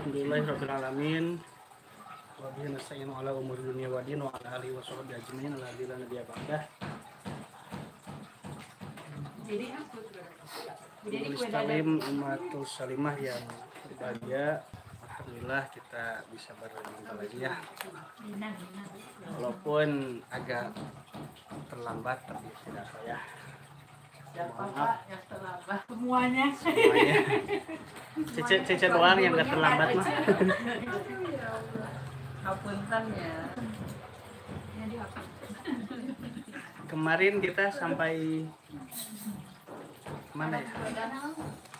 Alhamdulillahirabbil alamin. Wa bihi nasta'inu ala umuri dunya wa din wa ala alihi wa sahbihi ajmain la ilaha illa ba'dah. Muslim umatul salimah yang berbahagia. Alhamdulillah kita bisa berjumpa lagi ya. Walaupun agak terlambat tapi tidak apa ya. Maaf yang terlambat semuanya. Cece doang yang gak terlambat mah. Hapunten ya. Kemarin kita sampai mana ya?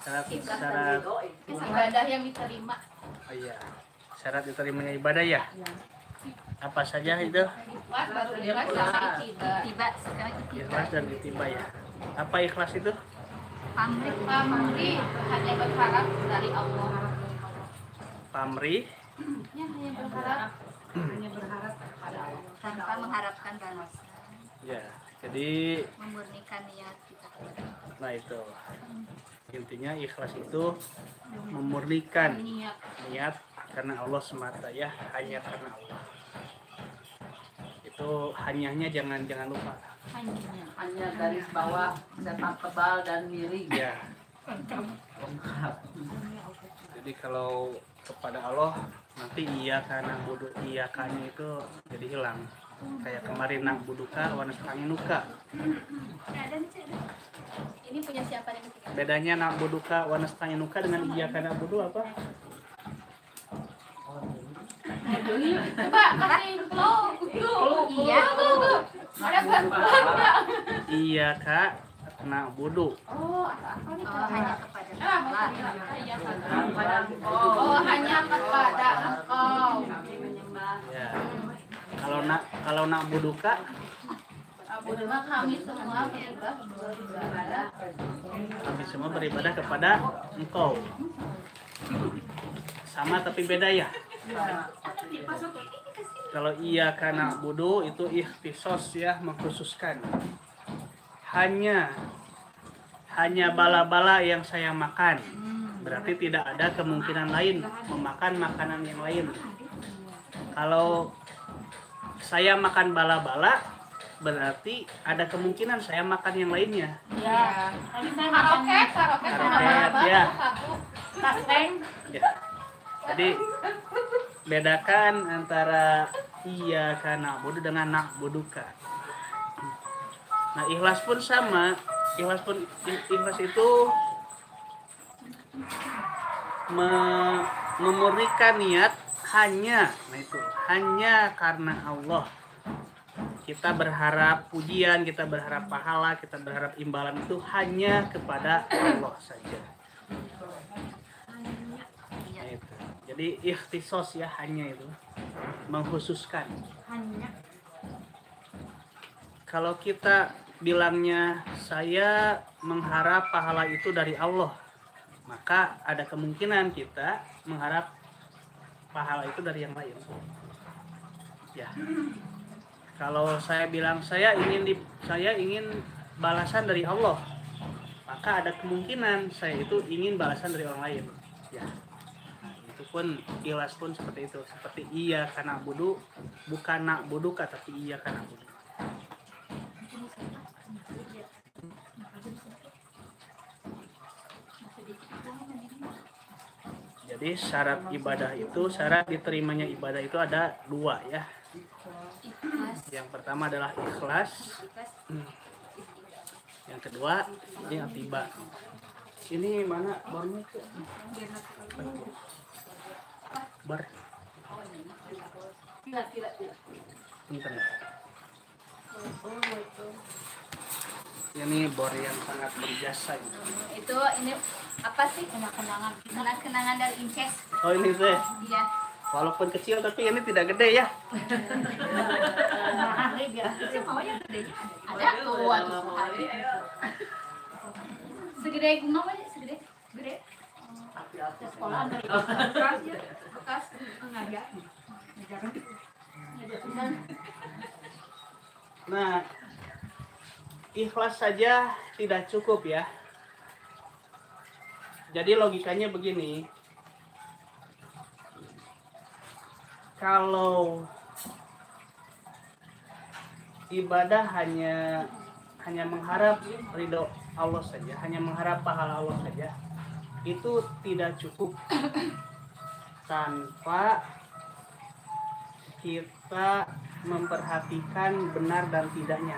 Syarat ibadah yang diterima. Oh iya, syarat diterimanya ibadah ya. Apa saja itu? Baru ikhlas sama tiba sekarang Ikhlas dan itiba ya. Apa ikhlas itu? pamrih hanya berharap dari Allah. Pamrih Ya, hanya berharap kepada Allah tanpa mengharapkan balasan. ya. Jadi Memurnikan niat kita. nah itu intinya ikhlas itu memurnikan niat karena Allah semata ya, hanya karena Allah. Itu hanyanya jangan lupa. Hanya garis bawah, sepak tebal dan miring. Ya. Lengkap. Jadi kalau kepada Allah nanti iya karena budu iya kanya itu jadi hilang. Kayak kemarin nak buduka warna nuka. Ini punya siapa nih? Bedanya nak buduka warna nuka dengan iya karena budu apa? Coba kasih flow. Iya. Iya kak nak budu. Oh, hanya kepada Allah. Oh, Hanya kepada Engkau. Ya. Kalau nak buduka Terima kami semua beribadah. kami semua beribadah kepada engkau. Sama tapi beda ya. Kalau iya karena budu itu ikhtisos ya, mengkhususkan. Hanya bala-bala yang saya makan. Berarti tidak ada kemungkinan lain memakan makanan yang lain. Kalau saya makan bala-bala berarti ada kemungkinan saya makan yang lainnya. Ya. Karaoke Ya. Ya. Jadi bedakan antara iya karena budu dengan nak buduka. Nah ikhlas pun sama. Ikhlas itu memurnikan niat hanya karena Allah. Kita berharap pujian, kita berharap pahala, kita berharap imbalan itu hanya kepada Allah saja. Nah, itu. Jadi ikhtisos ya, hanya itu mengkhususkan. Kalau kita bilangnya saya mengharap pahala itu dari Allah, maka ada kemungkinan kita mengharap pahala itu dari yang lain. Ya. Kalau saya bilang saya ingin balasan dari Allah, maka ada kemungkinan saya itu ingin balasan dari orang lain. Ya. Nah, itu pun ikhlas pun seperti itu. Seperti iya karena budu, bukan nak buduka tapi iya karena budu. Jadi syarat diterimanya ibadah itu ada dua ya. Yang pertama adalah ikhlas. Yang kedua ini atiba. Ini mana bornya? Bar. Internet. Ini bor yang sangat berjasa. Itu ini apa sih? Kenang-kenangan dari Inces. Oh ini teh. Iya. Walaupun kecil tapi ini tidak gede ya. Ada tuh segede gunung aja, segede. Sekolah dari bekas ngajar. Nah, ikhlas saja tidak cukup ya. Jadi logikanya begini. kalau ibadah hanya mengharap ridho Allah saja, hanya mengharap pahala Allah saja, itu tidak cukup tanpa kita memperhatikan benar dan tidaknya.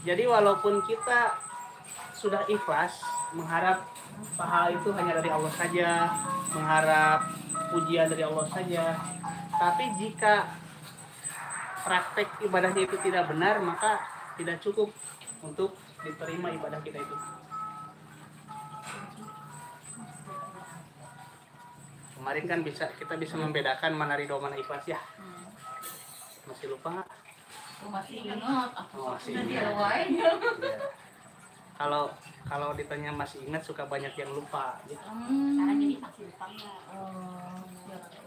Jadi walaupun kita sudah ikhlas mengharap pahala itu hanya dari Allah saja, mengharap pujian dari Allah saja, tapi jika praktek ibadahnya itu tidak benar, maka tidak cukup untuk diterima ibadah kita itu. Kemarin kan kita bisa membedakan mana ridho mana ikhlas ya. Masih lupa nggak? Masih ingat. Oh, masih ingat. Kalau ditanya masih ingat, suka banyak yang lupa. Gitu. Karena jadi masih lupa nggak?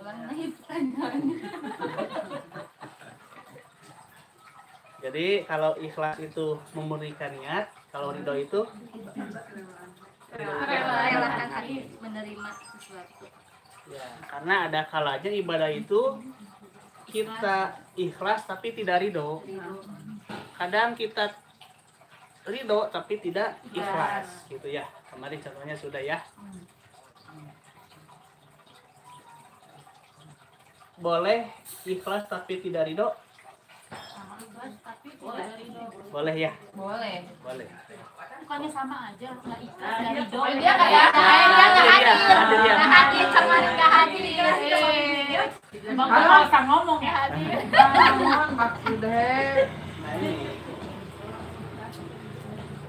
Ulang lagi pertanyaannya. Jadi kalau ikhlas itu memurnikan niat, kalau ridho itu Relakan hati menerima sesuatu. ya, karena ada kalanya ibadah itu kita ikhlas tapi tidak ridho. Kadang kita ridho tapi tidak ikhlas, gitu ya. Kemarin contohnya sudah ya. Boleh ikhlas tapi tidak ridho? Boleh ya? Boleh. Boleh. Bukannya sama aja, nggak ikhlas, nggak ridho. Dia kayak Hadir. Hadir sama nggak hadir. Bang kalau usah ngomong ya. Nah, ini.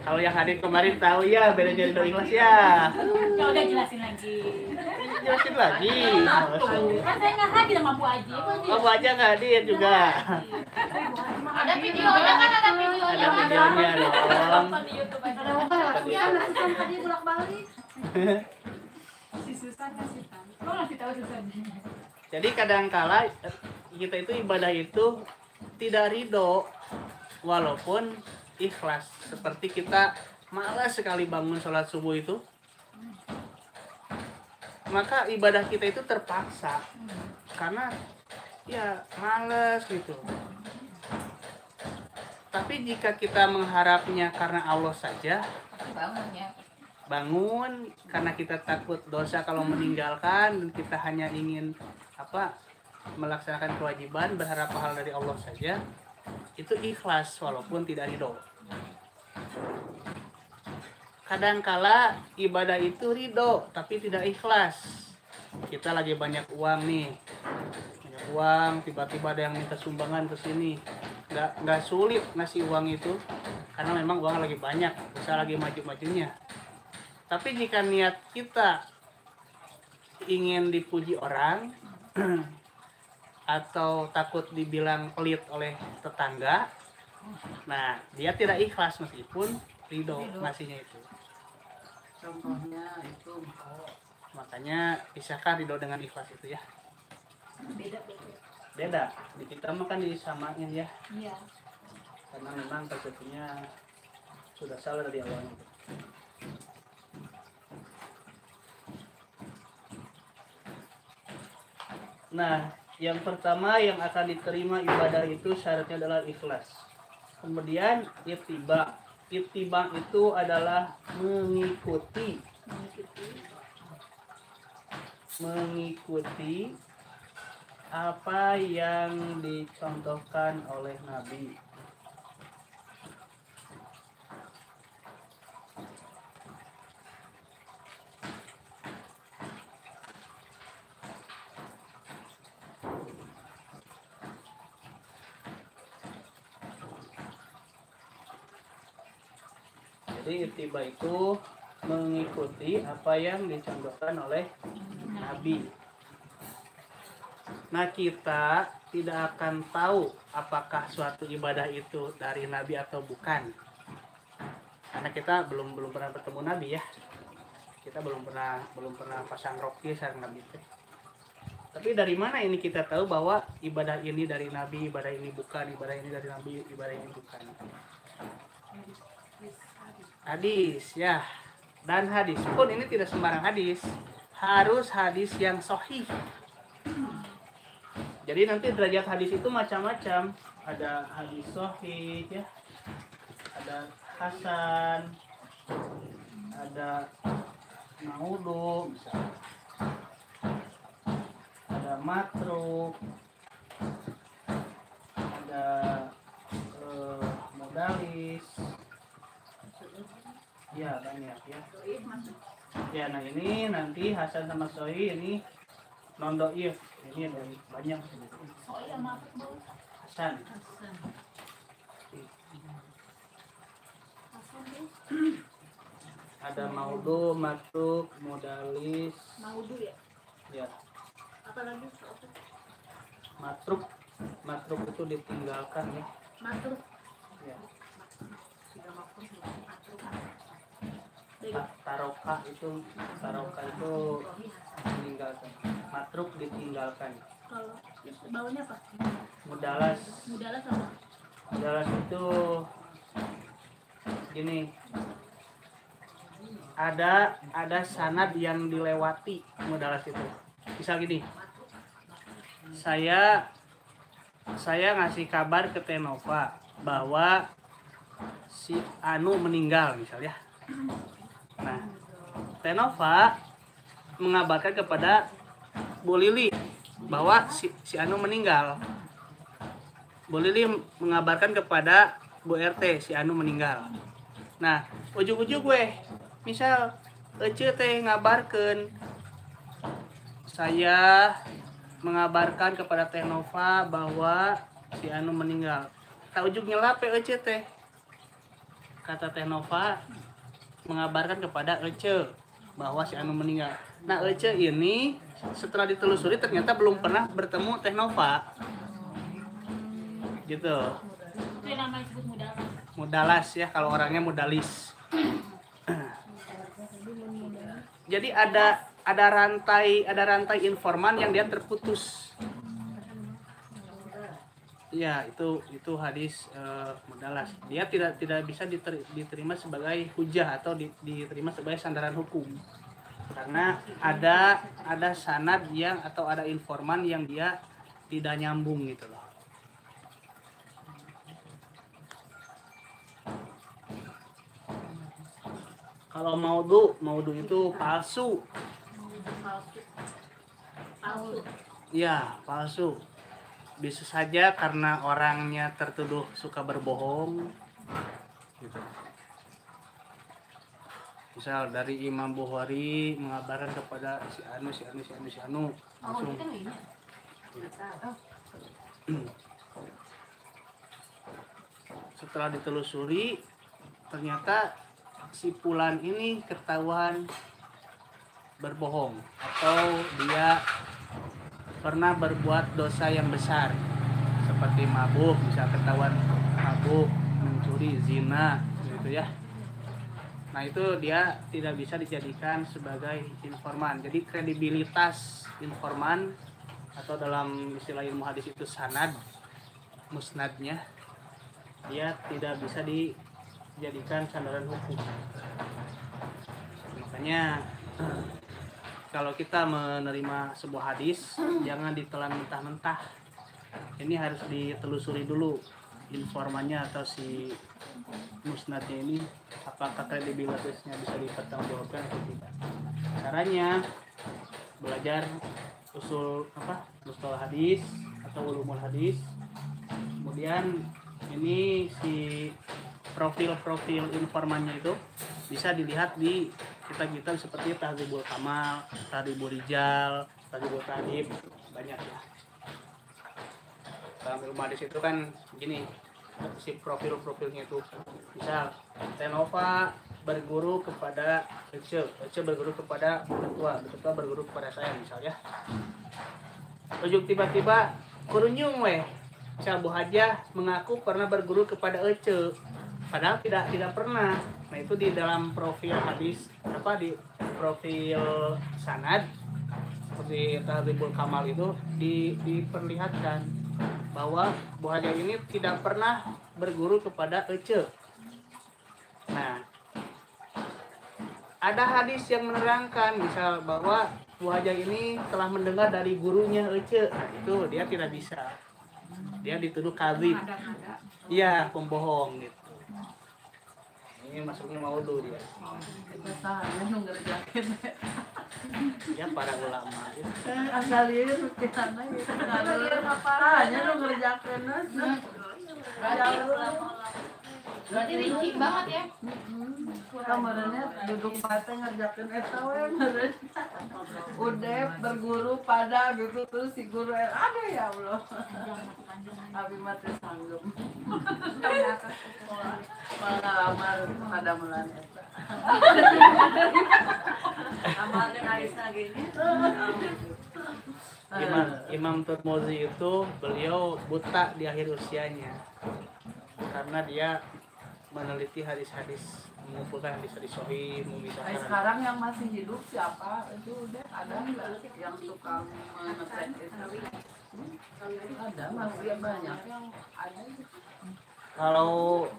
Kalau yang hadir kemarin tahu ya beda jadi ridho ikhlas ya. Ya udah jelasin lagi. Jelasin lagi. Kan saya nggak hadir sama Bu Aji. Kamu aja nggak hadir juga. Ada videonya kan, ada videonya. Ada videonya dong. Di YouTube aja. Tadi bolak-balik. Si Susan kasih tahu. Lo ngasih tahu Susan. Jadi kadangkala kita itu ibadah itu tidak ridho walaupun ikhlas. Seperti kita malas sekali bangun sholat subuh itu, maka ibadah kita itu terpaksa karena ya malas gitu. Tapi jika kita mengharapnya karena Allah saja, bangun karena kita takut dosa kalau meninggalkan, dan kita hanya ingin melaksanakan kewajiban, berharap pahala dari Allah saja, itu ikhlas walaupun tidak ridho. Kadangkala ibadah itu ridho tapi tidak ikhlas. Kita lagi banyak uang nih, banyak uang, tiba-tiba ada yang minta sumbangan ke sini, nggak sulit ngasih uang itu karena memang uang lagi banyak, usaha lagi maju-majunya. Tapi jika niat kita ingin dipuji orang atau takut dibilang pelit oleh tetangga, nah dia tidak ikhlas meskipun ridho ngasihnya itu. Contohnya itu Makanya pisahkan ridho dengan ikhlas itu ya. Beda. Di kita mah kan disamain ya. Iya. Karena memang konsepnya sudah salah dari awalnya. Nah, yang pertama yang akan diterima ibadah itu syaratnya adalah ikhlas. Kemudian ittiba. Ittiba itu adalah mengikuti apa yang dicontohkan oleh Nabi. Jadi ittiba itu mengikuti apa yang dicontohkan oleh Nabi. Nah, kita tidak akan tahu apakah suatu ibadah itu dari Nabi atau bukan, karena kita belum pernah bertemu Nabi ya. Kita belum pernah pasang roki sareng Nabi. Tapi dari mana ini kita tahu bahwa ibadah ini dari Nabi, ibadah ini bukan, ibadah ini dari Nabi, ibadah ini bukan? Hadis ya. Dan hadis pun ini tidak sembarang hadis. harus hadis yang sahih. Jadi nanti derajat hadis itu macam-macam. Ada hadis sahih ya, ada hasan, ada maudhu, ada matruk, ada modalis. Ya banyak ya. Ya, nah ini nanti hasan sama sahih ini non dhaif. Ini ada banyak. Hasan. Ada maudhu, matruk, modalis. Maudhu ya. Ya, Apa lagi? matruk. Matruk itu ditinggalkan ya. Matruk. Ya. Taroka itu meninggalkan. Matruk ditinggalkan. Kalau baunya apa? Mudalas. Mudalas apa? Mudalas itu gini. Ada sanad yang dilewati mudalas itu. Misal gini. Saya ngasih kabar ke Tenova bahwa si Anu meninggal misalnya. Nah, Tenova mengabarkan kepada Bu Lili bahwa si Anu meninggal. Bu Lili mengabarkan kepada Bu RT si Anu meninggal. Nah, ujung-ujung gue misal Ece teh ngabarkan saya mengabarkan kepada Tenova bahwa si Anu meninggal. Tak ujung nyelap Ece teh. Kata Tenova mengabarkan kepada Ece bahwa si Anu meninggal. Nah, Ece ini setelah ditelusuri ternyata belum pernah bertemu Tenova. Gitu. Itu yang namanya disebut mudalas. Mudalas ya, kalau orangnya mudalis. Jadi ada rantai informan yang dia terputus. Ya, itu hadis mudalas. Dia tidak bisa diterima sebagai hujah atau diterima sebagai sandaran hukum. Karena ada sanad yang atau ada informan yang dia tidak nyambung gitu loh. Kalau maudhu itu palsu. Palsu. Ya, palsu. Bisa saja karena orangnya tertuduh suka berbohong gitu. Misal dari Imam Bukhari mengabarkan kepada si Anu langsung. Setelah ditelusuri ternyata si Fulan ini ketahuan berbohong atau dia pernah berbuat dosa yang besar seperti mabuk, bisa ketahuan mabuk, mencuri, zina gitu ya. Nah, itu dia tidak bisa dijadikan sebagai informan. Jadi kredibilitas informan atau dalam istilah ilmu hadis itu sanad, musnadnya dia tidak bisa dijadikan sandaran hukum. Makanya kalau kita menerima sebuah hadis jangan ditelan mentah-mentah. Ini harus ditelusuri dulu informannya atau si musnadnya ini apakah kredibilitasnya bisa dipertanggungjawabkan atau tidak. Caranya belajar usul mustalah hadis atau ulumul hadis. Kemudian ini si profil informannya itu bisa dilihat di kitab-kitab seperti Tahdzibul Kamal, Tahdzibul Rijal, Tahdzibul Tahdhib, banyak ya. Dalam ilmu hadis itu kan gini, si profilnya itu. Misal Tenova berguru kepada Ece berguru kepada Ketua berguru kepada saya misalnya. Ujung tiba-tiba kurunyung weh. Misal Bu Hajah mengaku pernah berguru kepada Ece, padahal tidak pernah. Nah, itu di dalam profil hadis di profil sanad seperti Tahdzibul Kamal itu diperlihatkan bahwa Bu Hajah ini tidak pernah berguru kepada Ece. Nah, ada hadis yang menerangkan misal bahwa Bu Haja ini telah mendengar dari gurunya Ece. Nah, itu dia tidak bisa. Dia dituduh kadzib. Iya, pembohong gitu. Ini masuknya maudhu dia. Kita sahanya nu ngerjakeun. Ya para ulama gitu. Asal ieu kita mah sahanya nu ngerjakeun. Berarti rinci banget ya. Kamarnya duduk patah ngerjakeun eta we meureun. Udep berguru pada gitu terus si guru aduh ya Allah. Abi mah teu sanggup. Pengalaman pada mulan eta. Amalkeun Aisyah gini. Imam Tirmidzi itu beliau buta di akhir usianya karena dia meneliti hadis-hadis, mengumpulkan hadis-hadis sahih, memisahkan. Sekarang yang masih hidup siapa? Itu udah ada nggak yang tukang mengetek itu? Ada, masih banyak yang ada. Kalau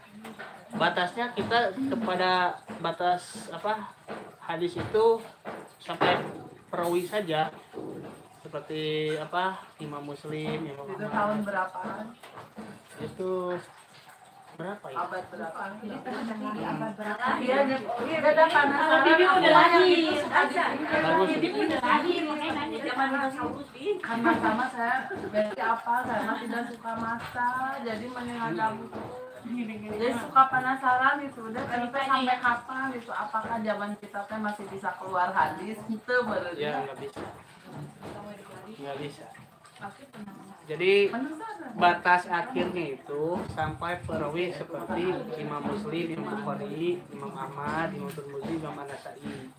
batasnya kita kepada batas apa hadis itu sampai perawi saja, seperti apa Imam Muslim, Imam Itu Ahmad. tahun berapaan? Itu berapa ya? Abad berapa? Abad berapa? Iya, iya ada panas. Bibi udah lahir. Bagus. Bibi udah lahir. Makanya nanya zaman dinosaurus. Karena sama saya berarti apa? Karena tidak suka masak, jadi meninggal buku. Jadi suka penasaran itu udah kita sampai kapan itu apakah zaman kita teh masih bisa keluar hadis itu baru Ya nggak bisa. Nggak bisa. Jadi batas akhirnya itu sampai perawi seperti Imam Muslim, Imam Bukhari, Imam Ahmad, Imam Tirmidzi, Imam An-Nasa'i.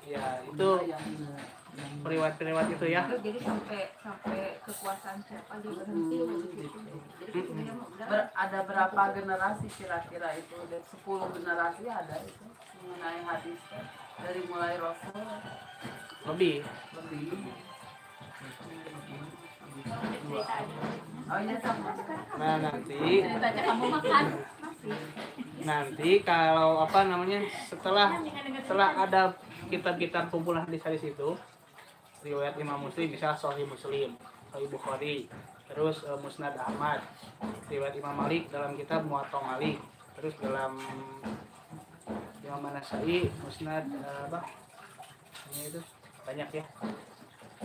Ya itu periwayat-periwayat itu ya. Jadi sampai kekuasaan siapa dia berhenti begitu. ada berapa generasi kira-kira itu? Ada 10 generasi ada itu mengenai hadis teh. Dari mulai Rasul Lebih. Oh iya sama. Nah nanti Ceritanya kamu makan. nanti kalau apa namanya setelah ada kitab-kitab kumpulan hadis-hadis itu, riwayat Imam Muslim bisa Sahih Muslim, Sahih Bukhari, terus Musnad Ahmad, riwayat Imam Malik dalam kitab Muwatta Malik, terus dalam Imam An-Nasa'i Musnad apa ini itu banyak ya.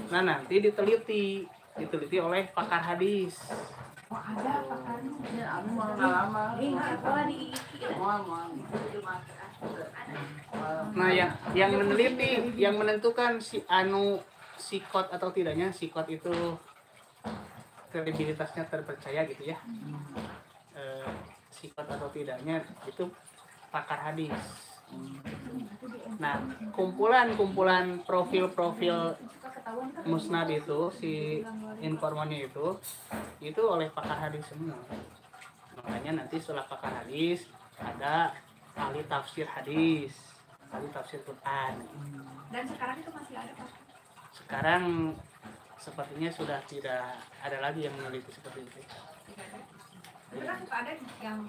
Nah nanti diteliti oleh pakar hadis. Oh ada pakarnya. Ya, aku mau lama. Nah yang meneliti, yang menentukan si sikot atau tidaknya, sikot itu kredibilitasnya terpercaya gitu ya. Sikot atau tidaknya itu pakar hadis. Nah kumpulan profil musnad itu, si informannya itu oleh pakar hadis semua. Makanya nanti setelah pakar hadis ada ahli tafsir hadis, ahli tafsir Quran. Dan sekarang itu masih ada Pak? Sekarang sepertinya sudah tidak ada lagi yang meneliti seperti itu. Tapi kan suka ada yang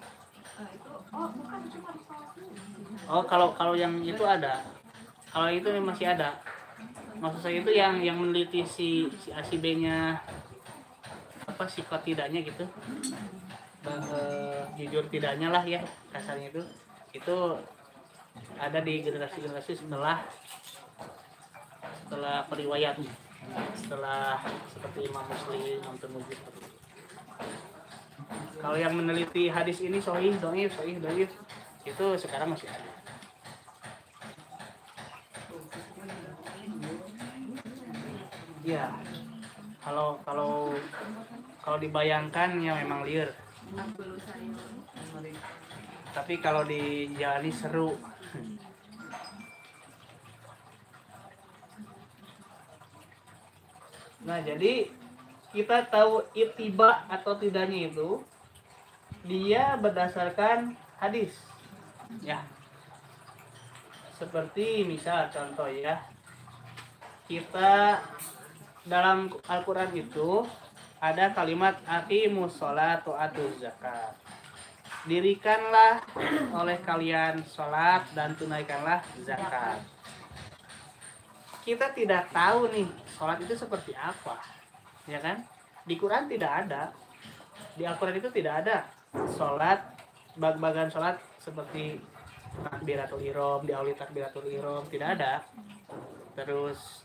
itu, oh bukan cuma Oh kalau yang itu ada, kalau itu masih ada. Maksud saya itu yang meneliti si A si B-nya apa sikot tidaknya gitu, jujur tidaknya lah ya kasarnya itu ada di generasi setelah periwayat, setelah seperti Imam Muslim, Imam Tirmidzi seperti itu. Kalau yang meneliti hadis ini sahih, dhaif, itu sekarang masih ada. Ya, kalau dibayangkan ya memang liar. Tapi kalau dijalani seru. Nah, jadi kita tahu ittiba atau tidaknya itu dia berdasarkan hadis. Ya. Seperti misal contoh ya. Kita dalam Al-Quran itu ada kalimat aqimus sholat wa atuz zakat. Dirikanlah oleh kalian sholat dan tunaikanlah zakat. kita tidak tahu nih sholat itu seperti apa, ya kan? Di Quran tidak ada, di Al-Quran itu tidak ada sholat, bagian sholat seperti takbiratul ihram, di awal takbiratul ihram tidak ada. Terus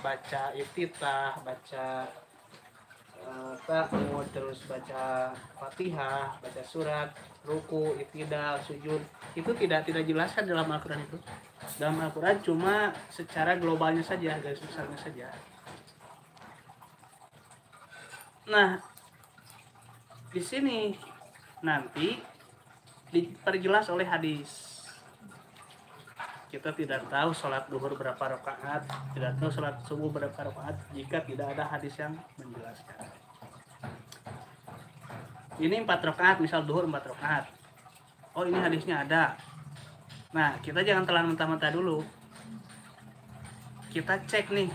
baca iftitah, baca ta'awud, terus baca Fatihah, baca surat, ruku, iktidal, sujud, itu tidak dijelaskan dalam Al-Qur'an itu. Dalam Al-Qur'an cuma secara globalnya saja, garis besarnya saja. Nah, di sini nanti diperjelas oleh hadis. Kita tidak tahu sholat duhur berapa rakaat, tidak tahu sholat subuh berapa rakaat jika tidak ada hadis yang menjelaskan. Ini 4 rakaat, misal duhur 4 rakaat. Oh, ini hadisnya ada. Nah, kita jangan telan mentah-mentah dulu. Kita cek nih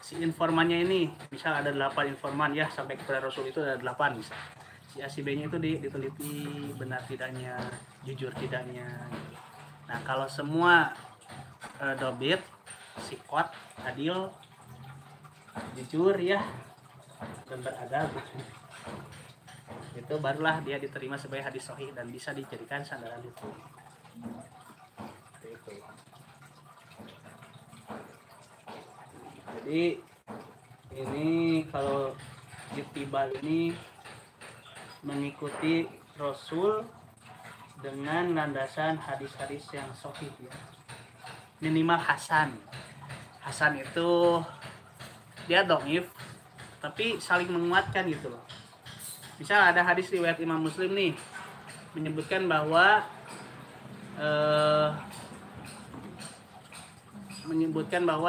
si informannya ini. Misal ada 8 informan ya, sampai kepada Rasul itu ada 8 misal. Si A si B-nya itu diteliti benar tidaknya, jujur tidaknya. Nah, kalau semua dobit, sikot, adil, jujur ya, dan beradab, itu barulah dia diterima sebagai hadis sahih dan bisa dijadikan sandaran hukum. Jadi ini kalau ittiba ini mengikuti Rasul dengan landasan hadis-hadis yang sahih ya. Minimal hasan. Hasan itu dia dhaif tapi saling menguatkan gitu loh. Misal ada hadis riwayat Imam Muslim nih menyebutkan bahwa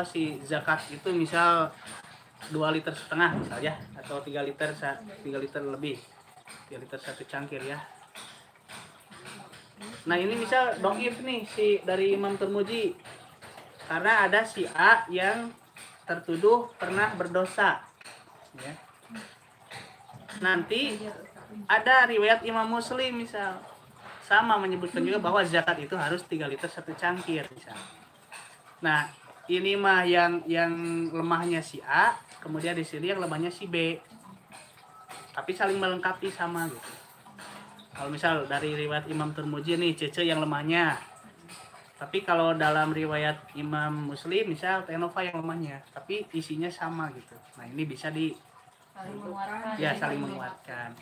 si zakat itu misal 2,5 liter misal ya, atau 3 liter lebih, 3 liter 1 cangkir ya. Nah, ini misal dhaif nih si dari Imam Tirmidzi karena ada si A yang tertuduh pernah berdosa ya. Nanti ada riwayat Imam Muslim misal sama menyebutkan juga bahwa zakat itu harus 3 liter 1 cangkir misal. Nah, ini mah yang lemahnya si A, kemudian di sini yang lemahnya si B. Tapi saling melengkapi sama gitu. Kalau misal dari riwayat Imam Tirmidzi nih Cece yang lemahnya. Tapi kalau dalam riwayat Imam Muslim misal Tenova yang lemahnya, tapi isinya sama gitu. Nah, ini bisa saling menguatkan. Ya, saling menguatkan.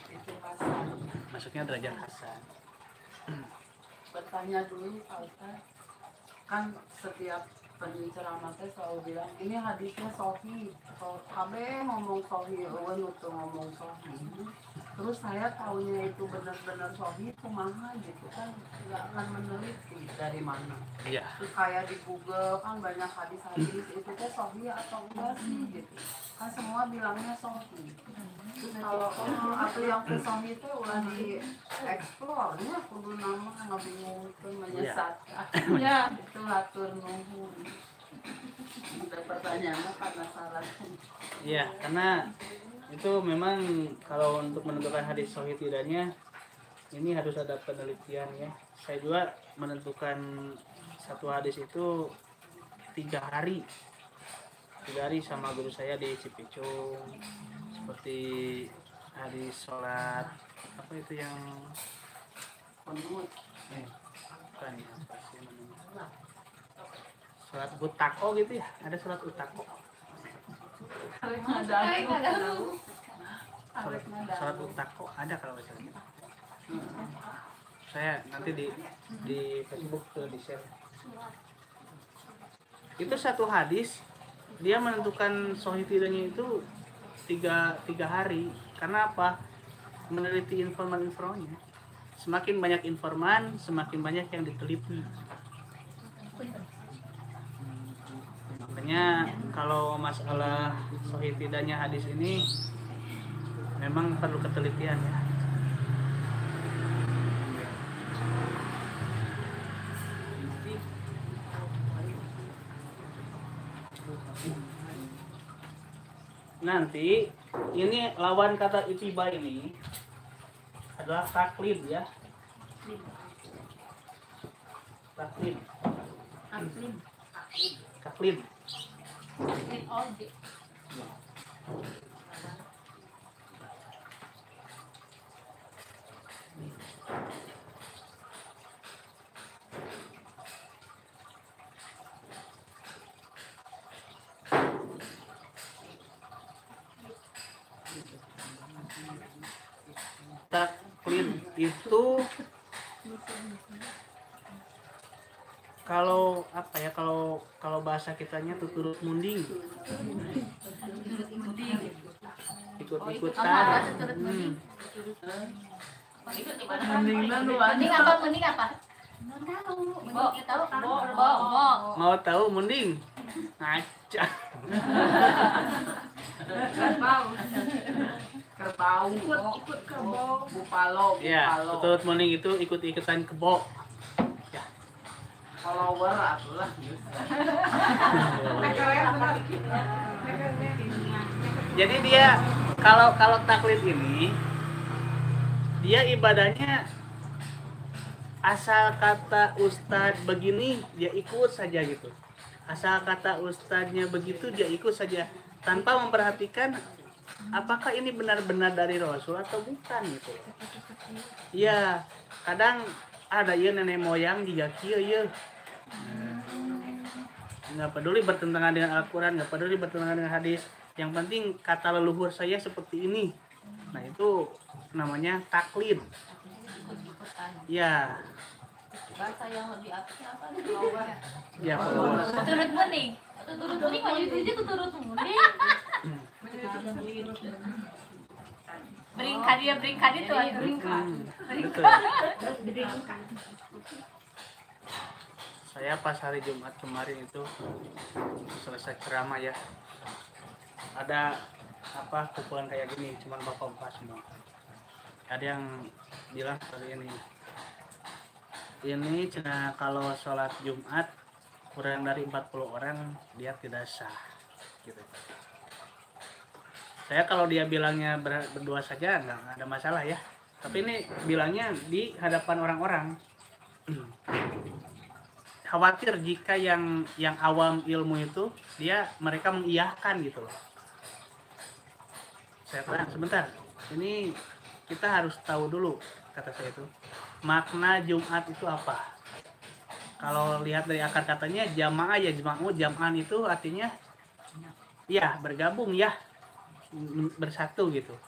Maksudnya derajat hasan. Bertanya dulu Pak Ustaz, kan setiap penceramah teh selalu bilang ini hadisnya sahih. Kabe ngomong sahih, eueun untuk ngomong sahih. Terus saya tahunya itu benar-benar sahih kumaha gitu kan, nggak akan meneliti dari mana. Iya. Terus kayak di Google kan banyak hadis-hadis itu teh sahih atau enggak sih gitu. Kan semua bilangnya sahih. Terus kalau atau yang ke sahih itu ulah di explore nya kudu nama ngabingungkeun menyesatkan. Ya, itu hatur nuhun. Ada pertanyaan karena salah. Iya, karena itu memang kalau untuk menentukan hadis sahih tidaknya ini harus ada penelitian ya. Saya juga menentukan satu hadis itu 3 hari sama guru saya di Cipicung, seperti hadis sholat apa itu yang bukan apa sih namanya, sholat utako gitu ya, ada sholat utako. Sholat utako ada kalau nggak salah. Saya nanti di Facebook tuh di share. Itu satu hadis dia menentukan sahih tidaknya itu tiga hari. Karena apa? Meneliti informan-informannya. Semakin banyak informan, semakin banyak yang diteliti. Makanya kalau masalah sahih tidaknya hadis ini memang perlu ketelitian ya. Nanti ini lawan kata ittiba ini adalah taklid ya. Taklid. taklid. Taklid itu kalau apa ya, kalau bahasa kitanya tuturut munding, ikut-ikutan. Mending apa? Mending apa? Mau tahu munding? Ngaca. Kerbau, ikut kerbau, bupalo, Ya, tuturut munding itu ikut-ikutan kebo. follower atulah. Jadi dia kalau taklid ini dia ibadahnya asal kata ustadz begini dia ikut saja gitu. Asal kata ustadznya begitu dia ikut saja tanpa memperhatikan apakah ini benar-benar dari Rasul atau bukan gitu. Ya, kadang ada ya nenek moyang juga kieu ya. Nggak peduli bertentangan dengan Al-Quran, nggak peduli bertentangan dengan hadis. Yang penting kata leluhur saya seperti ini. Nah itu namanya taklid. Ya. Bahasa yang lebih apiknya apa? Ya followers. Turut mending. Turut mending maju itu turut mending. Beringkad itu Betul. Saya pas hari Jumat kemarin itu selesai ceramah ya, ada apa kumpulan kayak gini, cuman bapak-bapak semua. Ada yang bilang seperti ini cina kalau sholat Jumat kurang dari 40 orang dia tidak sah gitu. Saya kalau dia bilangnya berdua saja nggak ada masalah ya, tapi ini bilangnya di hadapan orang-orang. Khawatir jika yang awam ilmu itu mereka mengiyahkan gitu loh. Saya bilang sebentar, ini kita harus tahu dulu, kata saya itu, makna Jumat itu apa. Kalau lihat dari akar katanya jamaah ya, jam'an itu artinya ya bergabung ya, bersatu gitu.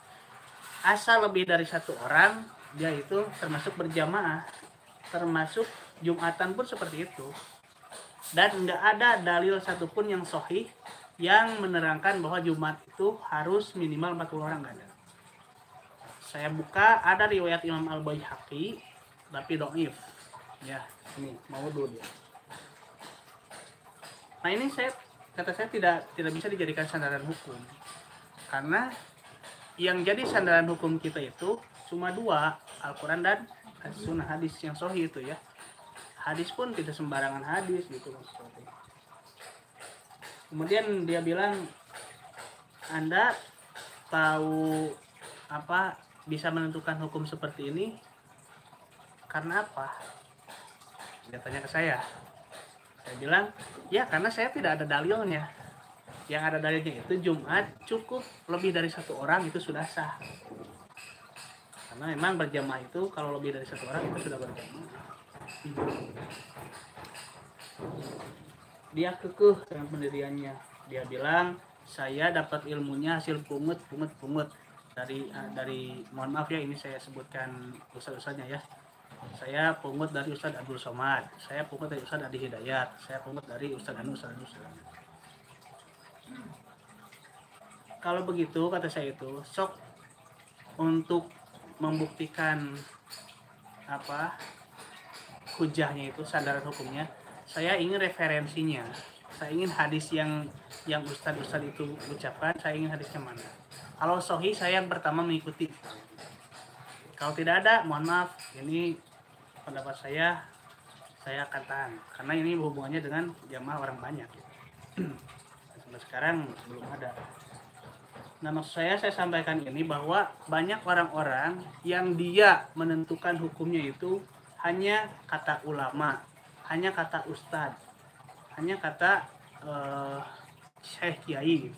Asal lebih dari satu orang dia itu termasuk berjamaah, termasuk Jumatan pun seperti itu. Dan nggak ada dalil satupun yang sahih yang menerangkan bahwa Jumat itu harus minimal 40 orang, nggak ada. Saya buka ada riwayat Imam Al-Baihaqi tapi dhaif. Ya, ini maudhu dia. Nah, ini kata saya tidak bisa dijadikan sandaran hukum. Karena yang jadi sandaran hukum kita itu cuma dua, Al-Quran dan Sunnah, hadis yang sahih itu ya. Hadis pun tidak sembarangan hadis gitu maksudnya. Kemudian dia bilang, Anda tahu apa bisa menentukan hukum seperti ini karena apa? Dia tanya ke saya. Saya bilang, ya karena saya tidak ada dalilnya. Yang ada dalilnya itu Jumat cukup lebih dari satu orang itu sudah sah. Karena memang berjamaah itu kalau lebih dari satu orang itu sudah berjamaah. Dia kekeh dengan pendiriannya. Dia bilang, saya dapat ilmunya hasil pungut dari mohon maaf ya, ini saya sebutkan ustaz-ustaznya ya. Saya pungut dari Ustaz Abdul Somad, saya pungut dari Ustaz Adi Hidayat, saya pungut dari Ustaz Anu. Kalau begitu kata saya itu sok untuk membuktikan apa hujahnya itu, sandaran hukumnya, saya ingin referensinya, saya ingin hadis yang ustaz-ustaz itu ucapkan, saya ingin hadisnya mana. Kalau sahih saya yang pertama mengikuti, kalau tidak ada mohon maaf, ini pendapat saya akan tahan karena ini hubungannya dengan jamaah orang banyak. Sampai sekarang belum ada. Nah, maksud saya sampaikan ini bahwa banyak orang-orang yang dia menentukan hukumnya itu hanya kata ulama, hanya kata ustadz, hanya kata eh, Syekh Kiai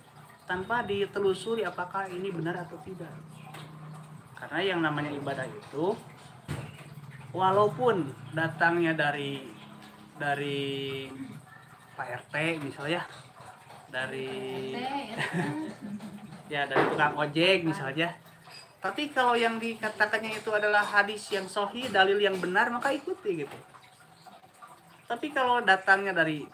tanpa ditelusuri apakah ini benar atau tidak. Karena yang namanya ibadah itu walaupun datangnya dari Pak RT misalnya, dari ya dari tukang ojek misalnya. Tapi kalau yang dikatakannya itu adalah hadis yang sahih, dalil yang benar, maka ikuti gitu. Tapi kalau datangnya dari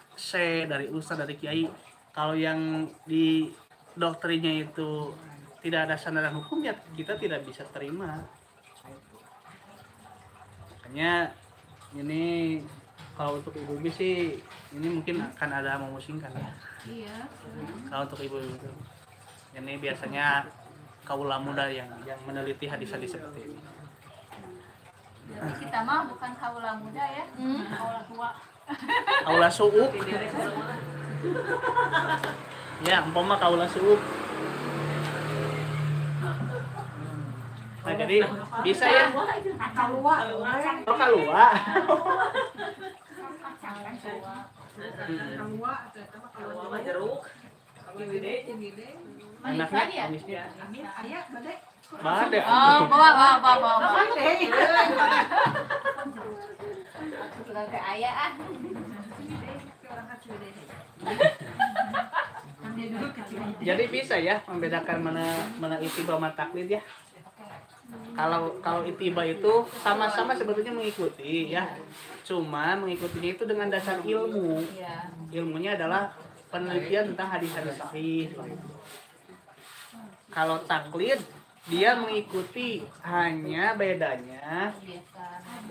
dari ustaz, dari kiai, kalau yang di doktrinnya itu tidak ada sandaran hukum, ya kita tidak bisa terima. Makanya ini kalau untuk ibu-ibu sih ini mungkin akan ada memusingkan ya. Iya. Kalau untuk ibu-ibu ini biasanya kaula muda yang meneliti hadis-hadis seperti ini. Jadi kita mah bukan kaula muda ya, kaula tua. Kaula suuk. Ya, umpama kaula suuk. Nah, jadi bisa ya. Kalua. Oh, kalua. Kalua mah jeruk. Gede. Enaknya amisnya. Aya bade. Bade. Oh, bawa. Sudah ke ayah ah. Jadi bisa ya membedakan mana itiba sama taklid ya. Kalau itiba itu sama-sama sebetulnya mengikuti ya. Cuma mengikutinya itu dengan dasar ilmu. Ilmunya adalah penelitian tentang hadis-hadis sahih. Kalau taklid dia mengikuti, hanya bedanya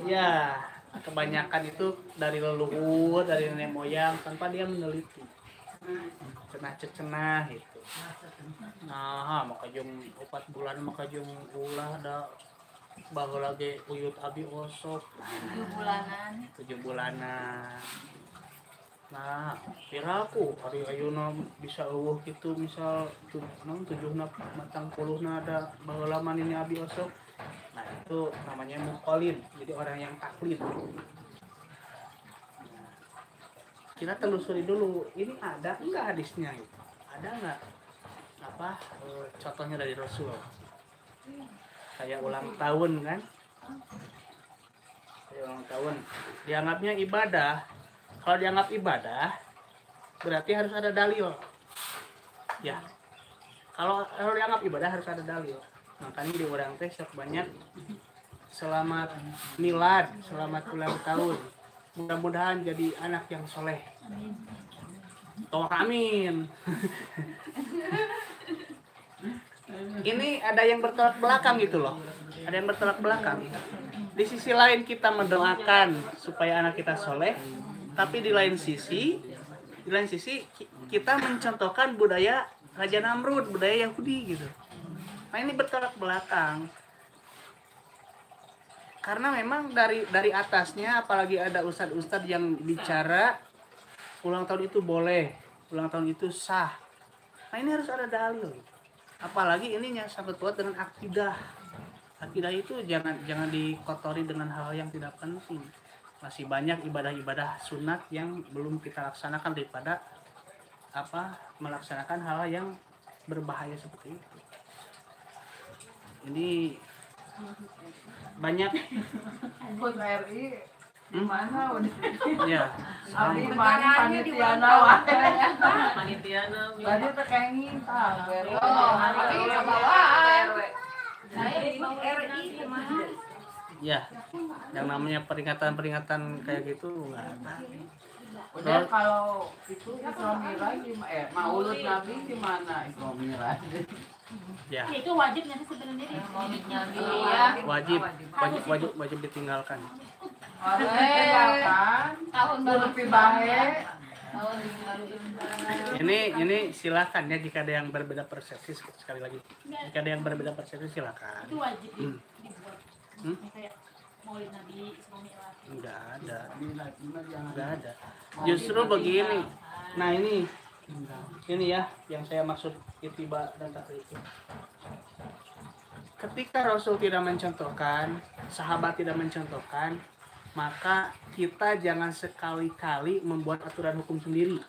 ya kebanyakan itu dari leluhur, dari nenek moyang tanpa dia meneliti. Cenah-cenah gitu. Nah, maka jeung 4 bulan maka jeung ulah da baheula ge uyut abi osok 7 bulanan. Nah, piraku hari ayeuna bisa eueuh kitu misal 7na matang 10na ada baheula mah ini abi osok. Nah, itu namanya muqallid. Jadi orang yang taklid. Kita telusuri dulu, ini ada enggak hadisnya gitu. Ada enggak contohnya dari Rasul. Kayak ulang tahun kan? Kayak ulang tahun. Dianggapnya ibadah. Kalau dianggap ibadah, berarti harus ada dalil. Ya. Kalau dianggap ibadah harus ada dalil. Makanya di orang teh banyak selamat milad, selamat ulang tahun. Mudah-mudahan jadi anak yang soleh. Toh amin. Ini ada yang bertolak belakang gitu loh. Ada yang bertolak belakang. Di sisi lain kita mendoakan supaya anak kita soleh, tapi di lain sisi kita mencontohkan budaya Raja Namrud, budaya Yahudi gitu. Nah, ini bertolak belakang. Karena memang dari atasnya, apalagi ada ustadz-ustadz yang bicara ulang tahun itu boleh, ulang tahun itu sah. Nah, ini harus ada dalil. Apalagi ini yang sangat kuat dengan akidah. Akidah itu jangan dikotori dengan hal yang tidak penting. Masih banyak ibadah-ibadah sunat yang belum kita laksanakan daripada melaksanakan hal yang berbahaya seperti itu. Ini banyak Ikut RI gimana udah ya. Abi mana panitiana wae. Panitiana. Tadi teh kenging tah. Abi sabawaan. Saya di RI kemana? Ya, yang namanya peringatan-peringatan kayak gitu nggak ada. Udah kalau itu Isra Miraj Maulud Nabi gimana Isra Miraj? Ya, Itu wajib nanti sebenarnya di wajib ditinggalkan. Tahun baru pibahe. Ini silakan ya, jika ada yang berbeda persepsi, sekali lagi. Jika ada yang berbeda persepsi silakan. itu wajib dibuat. Kayak Maulid Nabi, Isra Mi'raj. Enggak ada. Justru begini. Nah, ini ya yang saya maksud ittiba dan taklid. Ketika Rasul tidak mencontohkan, sahabat tidak mencontohkan, maka kita jangan sekali-kali membuat aturan hukum sendiri.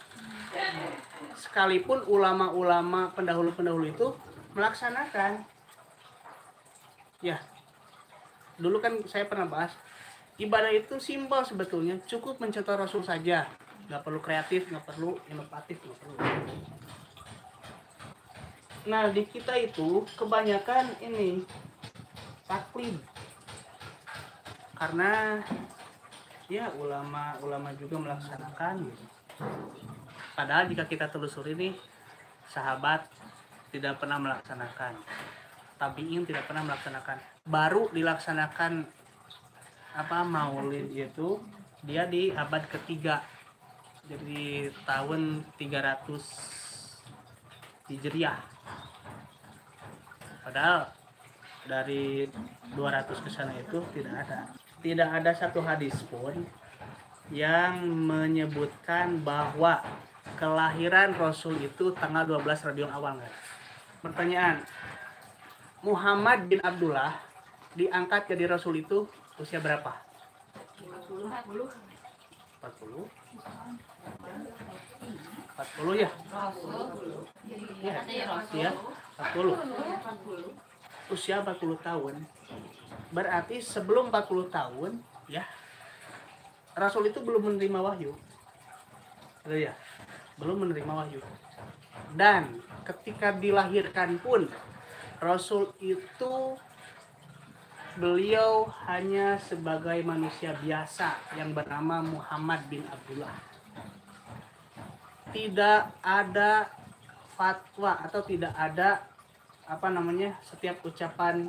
Sekalipun ulama-ulama pendahulu-pendahulu itu melaksanakan. Ya, dulu kan saya pernah bahas, ibadah itu simpel sebetulnya, cukup mencontoh Rasul saja. Nggak perlu kreatif, nggak perlu inovatif, nggak perlu. Nah, di kita itu kebanyakan ini taklid. Karena ya ulama juga melaksanakan gitu. Padahal jika kita telusuri nih, sahabat tidak pernah melaksanakan, tabi'in tidak pernah melaksanakan. Baru dilaksanakan maulid itu dia di abad ketiga, jadi tahun 300 Hijriah. Padahal dari 200 ke sana itu tidak ada satu hadis pun yang menyebutkan bahwa kelahiran Rasul itu tanggal 12 Rabiul Awal. Pertanyaan, Muhammad bin Abdullah diangkat jadi Rasul itu usia berapa? 40 ya? Ya, 40. Usia 40 tahun. Berarti sebelum 40 tahun ya, Rasul itu belum menerima wahyu. Ya, belum menerima wahyu. Dan ketika dilahirkan pun Rasul itu beliau hanya sebagai manusia biasa yang bernama Muhammad bin Abdullah. Tidak ada fatwa atau tidak ada setiap ucapan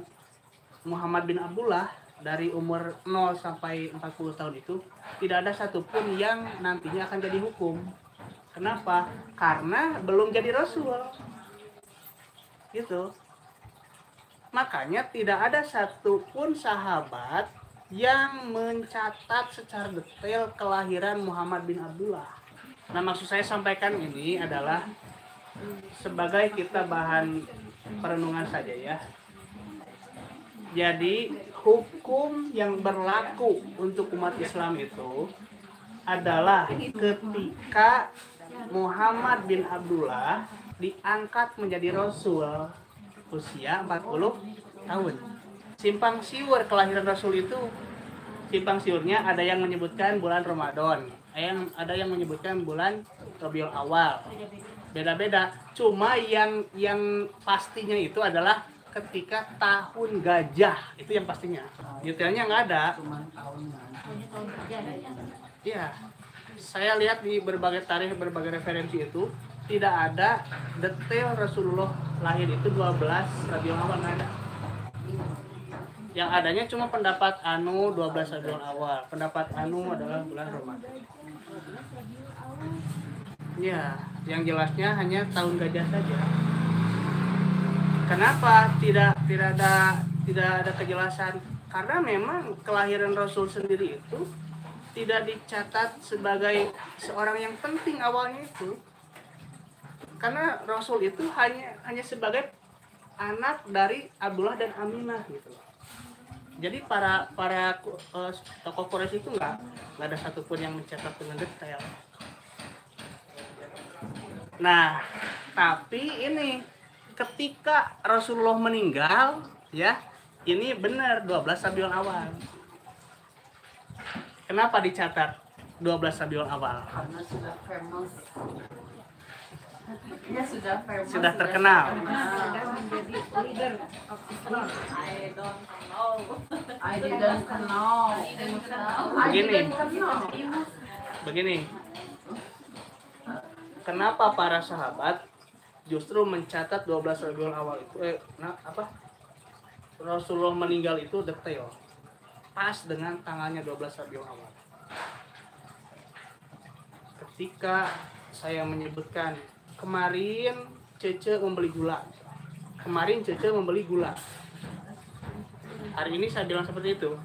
Muhammad bin Abdullah dari umur 0 sampai 40 tahun itu tidak ada satupun yang nantinya akan jadi hukum. Kenapa? Karena belum jadi Rasul. Gitu. Makanya tidak ada satupun sahabat yang mencatat secara detail kelahiran Muhammad bin Abdullah. Nah, maksud saya sampaikan ini adalah sebagai kita bahan perenungan saja ya. Jadi hukum yang berlaku untuk umat Islam itu adalah ketika Muhammad bin Abdullah diangkat menjadi Rasul usia 40 tahun. Simpang siur kelahiran Rasul itu, simpang siurnya ada yang menyebutkan bulan Ramadan, ada yang menyebutkan bulan Rabiul Awal. Beda-beda. Cuma yang pastinya itu adalah ketika tahun gajah, itu yang pastinya. Detailnya nggak ada. Iya. Saya lihat di berbagai tarikh, berbagai referensi itu tidak ada detail Rasulullah lahir itu 12 Rabiul Awal, nggak ada. Yang adanya cuma pendapat anu 12 Rabiul Awal, pendapat anu adalah bulan Ramadan. Ya, yang jelasnya hanya tahun gajah saja. Kenapa tidak ada kejelasan? Karena memang kelahiran Rasul sendiri itu tidak dicatat sebagai seorang yang penting awalnya itu. Karena Rasul itu hanya sebagai anak dari Abdullah dan Aminah gitu. Jadi para tokoh Quraisy itu nggak ada satupun yang mencatat dengan detail. Nah, tapi ini ketika Rasulullah meninggal, ya, ini benar 12 Rabiul Awal. Kenapa dicatat 12 Rabiul Awal? Karena sudah famous. Ya, sudah famous. Sudah terkenal. Sudah menjadi leader of Islam. I didn't know. Begini. Kenapa para sahabat justru mencatat 12 Rabiul Awal itu Rasulullah meninggal itu detail. Pas dengan tanggalnya 12 Rabiul Awal. Ketika saya menyebutkan kemarin Cece membeli gula. Hari ini saya bilang seperti itu.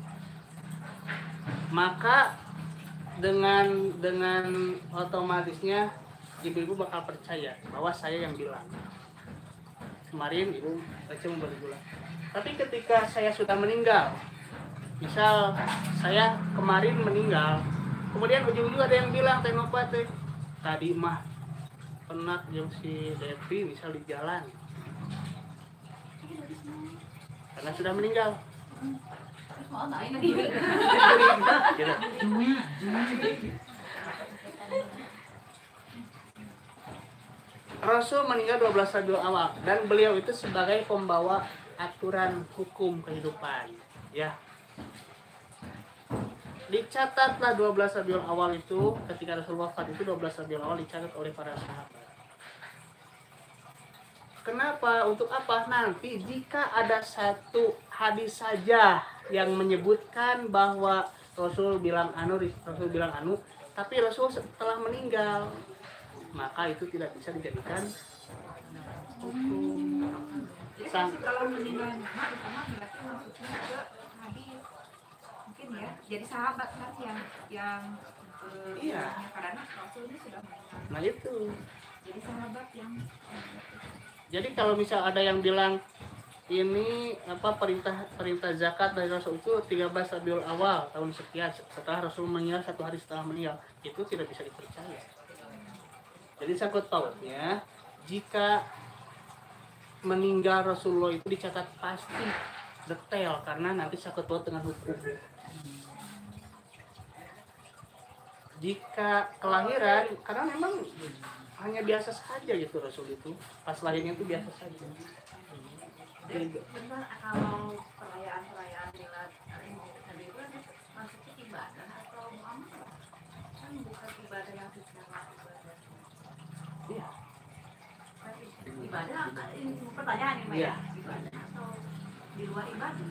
Maka dengan otomatisnya ibu-ibu bakal percaya bahwa saya yang bilang. Kemarin ibu Cece membeli gula. Tapi ketika saya sudah meninggal, misal saya kemarin meninggal, kemudian ujung-ujung ada yang bilang tadi mah pernah yang si Devi misal di jalan karena sudah meninggal. Gitu. Rasul meninggal 12 Rabiul Awal dan beliau itu sebagai pembawa aturan hukum kehidupan, ya. Dicatatlah 12 Rabiul Awal itu ketika Rasul wafat itu 12 Rabiul Awal dicatat oleh para sahabat. Kenapa? Untuk apa? Nanti jika ada satu hadis saja yang menyebutkan bahwa Rasul bilang anu, tapi Rasul setelah meninggal, maka itu tidak bisa dijadikan hukum. Kalau meninggal sama berarti maksudnya ke hadis mungkin ya. Jadi sahabat kan yang Iya. karena Rasul ini sudah meninggal. Nah itu. Jadi sahabat yang Jadi kalau misal ada yang bilang ini perintah zakat dari Rasul itu 13 Rabiul Awal tahun sekian setelah Rasul meninggal, 1 hari setelah meninggal, itu tidak bisa dipercaya. Jadi sangkut pautnya jika meninggal Rasulullah itu dicatat pasti detail karena nanti sangkut paut dengan hukum. Jika kelahiran, karena memang hanya biasa saja gitu Rasul itu, pas lahirnya itu biasa saja. benar kalau perayaan milad Nabi itu maksudnya ibadah atau amal kan bukan ibadah yang secara ibadah. Iya. Ibadah ini pertanyaan ini Iya. ibadah atau di luar ibadah.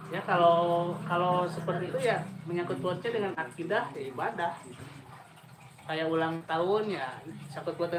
Ya kalau seperti itu ya menyangkut pautnya dengan akidah ya ibadah. Kayak ulang tahun ya sangkut pautnya